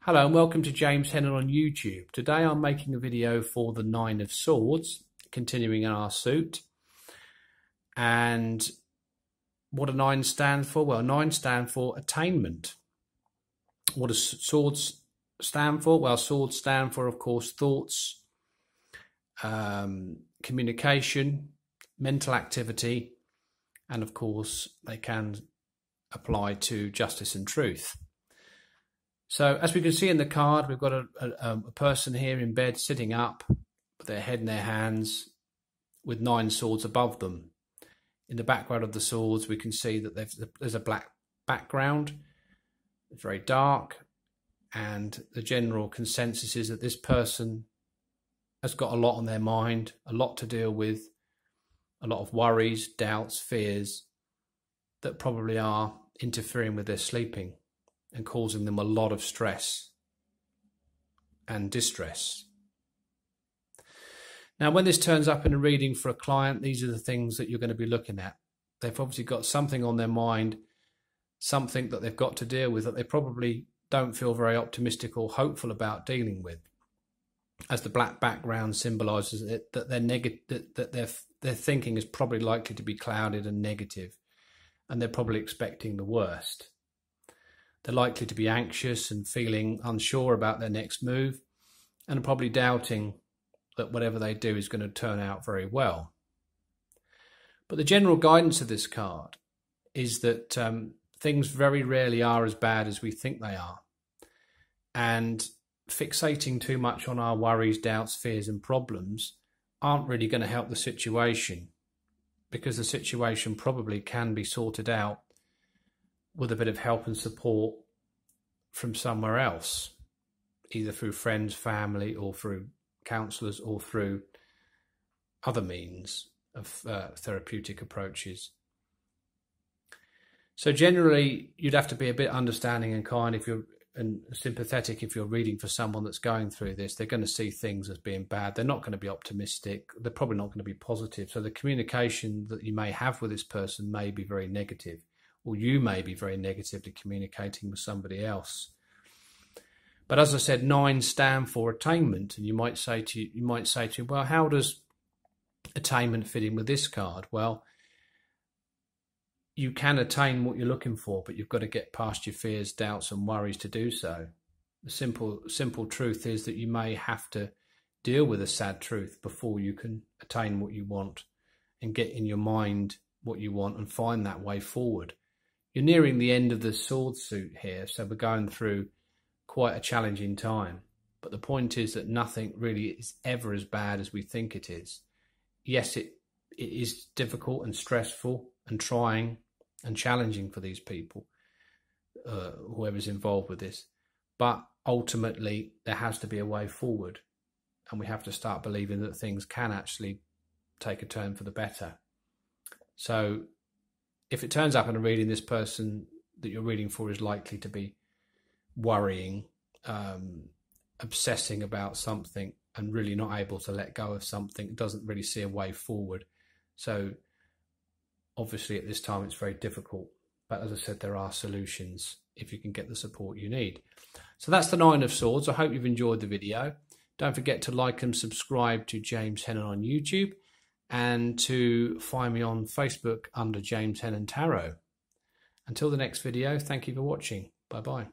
Hello and welcome to James Hennon on YouTube. Today I'm making a video for the Nine of Swords, continuing in our suit. And what do nine stand for? Well, nine stand for attainment. What does swords stand for? Well, swords stand for, of course, thoughts, communication, mental activity, and of course they can apply to justice and truth. So as we can see in the card, we've got a person here in bed sitting up with their head in their hands with nine swords above them. In the background of the swords, we can see that there's a black background. It's very dark, and the general consensus is that this person has got a lot on their mind, a lot to deal with, a lot of worries, doubts, fears that probably are interfering with their sleeping and causing them a lot of stress and distress. Now, when this turns up in a reading for a client, these are the things that you're going to be looking at. They've obviously got something on their mind, something that they've got to deal with that they probably don't feel very optimistic or hopeful about dealing with. As the black background symbolises it, that their thinking is probably likely to be clouded and negative, and they're probably expecting the worst. They're likely to be anxious and feeling unsure about their next move, and probably doubting that whatever they do is going to turn out very well. But the general guidance of this card is that things very rarely are as bad as we think they are. And fixating too much on our worries, doubts, fears and problems aren't really going to help the situation, because the situation probably can be sorted out with a bit of help and support from somewhere else, either through friends, family, or through counsellors, or through other means of therapeutic approaches. So generally, you'd have to be a bit understanding and kind and sympathetic if you're reading for someone that's going through this. They're going to see things as being bad. They're not going to be optimistic. They're probably not going to be positive. So the communication that you may have with this person may be very negative, or you may be very negatively communicating with somebody else. But as I said, nine stand for attainment, and you might say to you, well, how does attainment fit in with this card? Well, you can attain what you're looking for, but you've got to get past your fears, doubts, and worries to do so. The simple truth is that you may have to deal with a sad truth before you can attain what you want and get in your mind what you want and find that way forward. You're nearing the end of the sword suit here, so we're going through quite a challenging time. But the point is that nothing really is ever as bad as we think it is. Yes, it is difficult and stressful and trying and challenging for these people, whoever's involved with this. But ultimately, there has to be a way forward, and we have to start believing that things can actually take a turn for the better. So if it turns up in a reading, this person that you're reading for is likely to be worrying, obsessing about something and really not able to let go of something, doesn't really see a way forward. So obviously at this time it's very difficult, but as I said, there are solutions if you can get the support you need. So that's the Nine of Swords. I hope you've enjoyed the video. Don't forget to like and subscribe to James Hennon on YouTube, and to find me on Facebook under James Hennon Tarot. Until the next video, thank you for watching. Bye-bye.